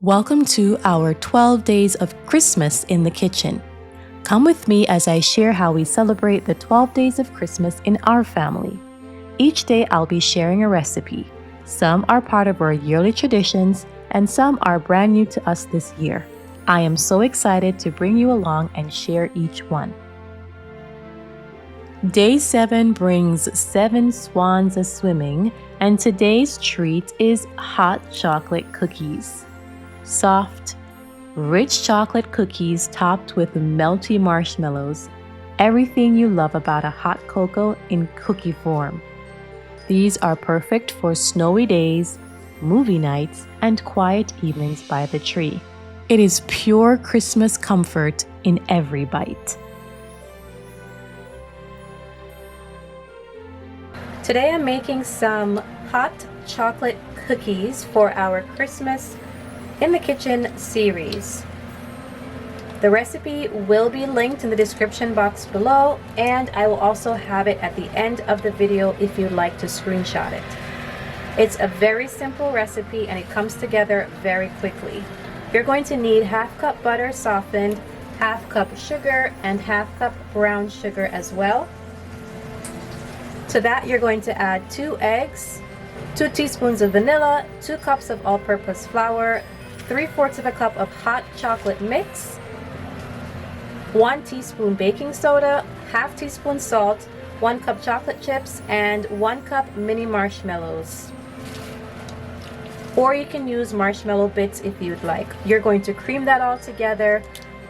Welcome to our 12 days of Christmas in the kitchen. Come with me as I share how we celebrate the 12 days of Christmas in our family. Each day I'll be sharing a recipe. Some are part of our yearly traditions and some are brand new to us this year. I am so excited to bring you along and share each one. Day 7 brings 7 swans a-swimming, and today's treat is hot chocolate cookies. Soft, rich chocolate cookies topped with melty marshmallows. Everything you love about a hot cocoa in cookie form. These are perfect for snowy days, movie nights, and quiet evenings by the tree. It is pure Christmas comfort in every bite. Today I'm making some hot chocolate cookies for our Christmas in the Kitchen series. The recipe will be linked in the description box below, and I will also have it at the end of the video if you'd like to screenshot it. It's a very simple recipe and it comes together very quickly. You're going to need half cup butter softened, half cup sugar, and half cup brown sugar as well. To that you're going to add 2 eggs, 2 teaspoons of vanilla, 2 cups of all-purpose flour, 3/4 cup of hot chocolate mix, 1 teaspoon baking soda, half teaspoon salt, 1 cup chocolate chips, and 1 cup mini marshmallows. Or you can use marshmallow bits if you'd like. You're going to cream that all together,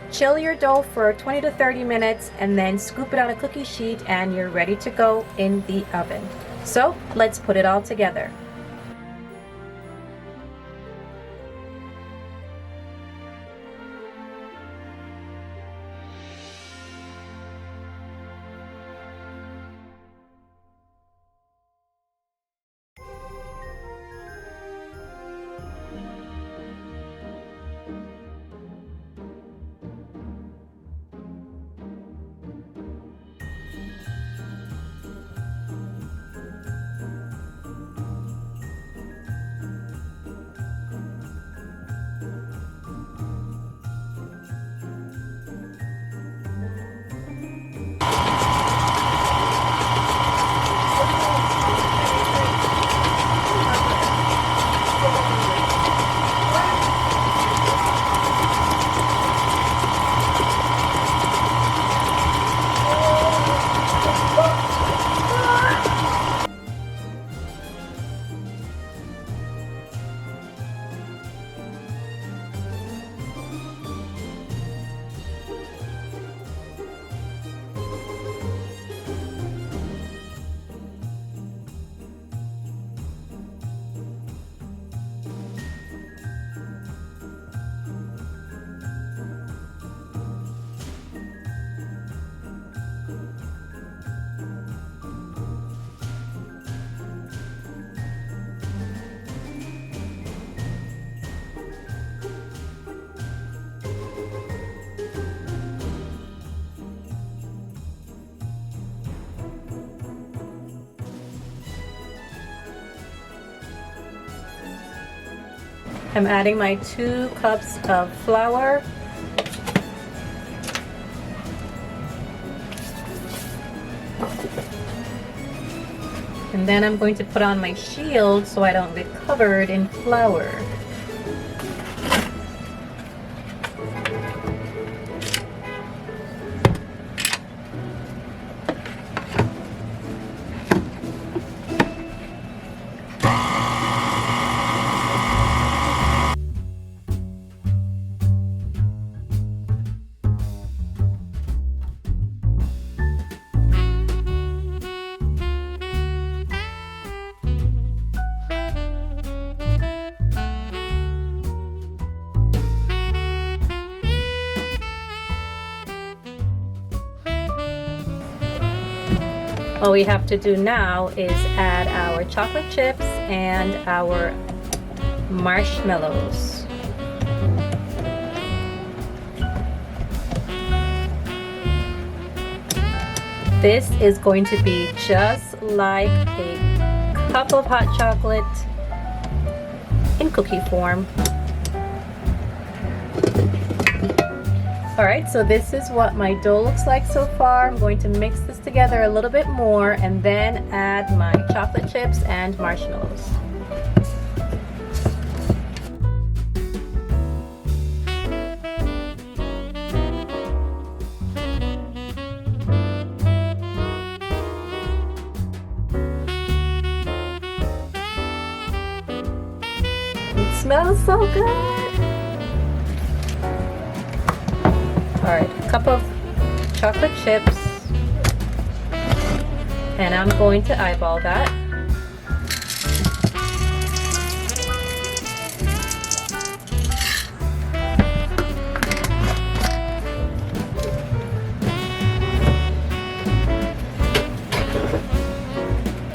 chill your dough for 20 to 30 minutes, and then scoop it on a cookie sheet and you're ready to go in the oven. So let's put it all together. I'm adding my 2 cups of flour. And then I'm going to put on my shield so I don't get covered in flour. All we have to do now is add our chocolate chips and our marshmallows. This is going to be just like a cup of hot chocolate in cookie form. Alright, so this is what my dough looks like so far. I'm going to mix this together a little bit more and then add my chocolate chips and marshmallows. It smells so good! Alright, a cup of chocolate chips, and I'm going to eyeball that.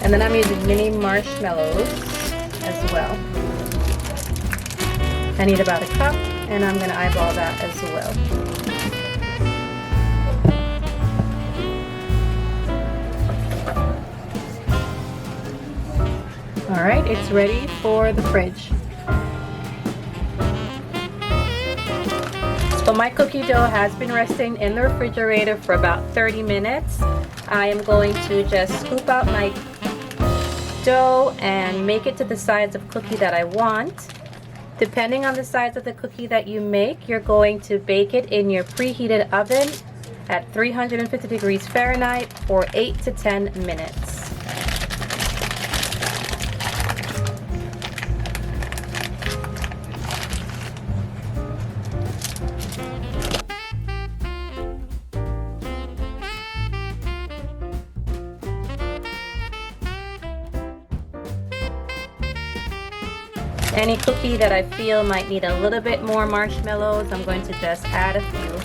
And then I'm using mini marshmallows as well. I need about a cup, and I'm going to eyeball that as well. Alright, it's ready for the fridge. So my cookie dough has been resting in the refrigerator for about 30 minutes. I am going to just scoop out my dough and make it to the size of cookie that I want. Depending on the size of the cookie that you make, you're going to bake it in your preheated oven at 350 degrees Fahrenheit for 8 to 10 minutes. Any cookie that I feel might need a little bit more marshmallows, I'm going to just add a few.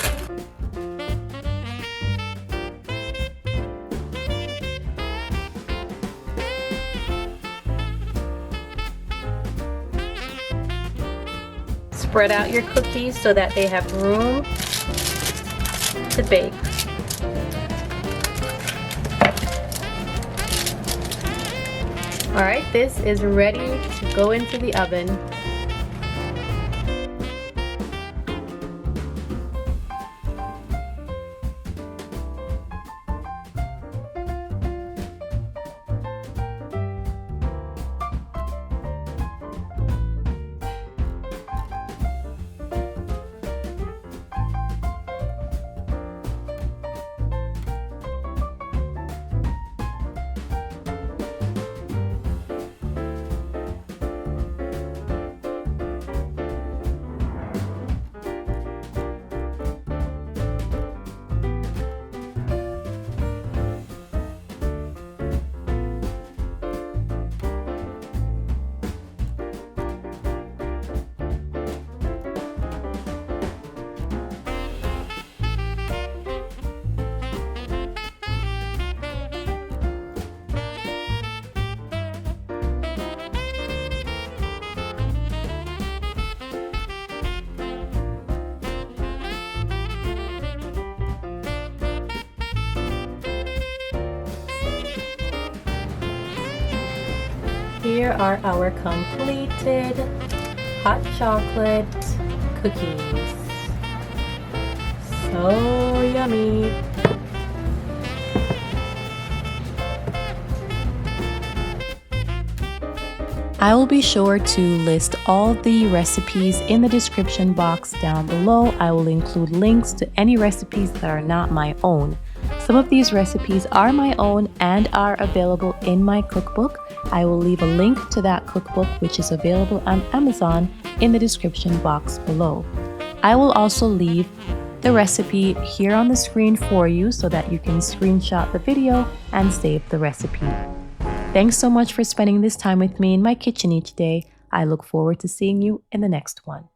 Spread out your cookies so that they have room to bake. Alright, this is ready to go into the oven. Here are our completed hot chocolate cookies. So yummy! I will be sure to list all the recipes in the description box down below. I will include links to any recipes that are not my own. Some of these recipes are my own and are available in my cookbook. I will leave a link to that cookbook, which is available on Amazon, in the description box below. I will also leave the recipe here on the screen for you so that you can screenshot the video and save the recipe. Thanks so much for spending this time with me in my kitchen each day. I look forward to seeing you in the next one.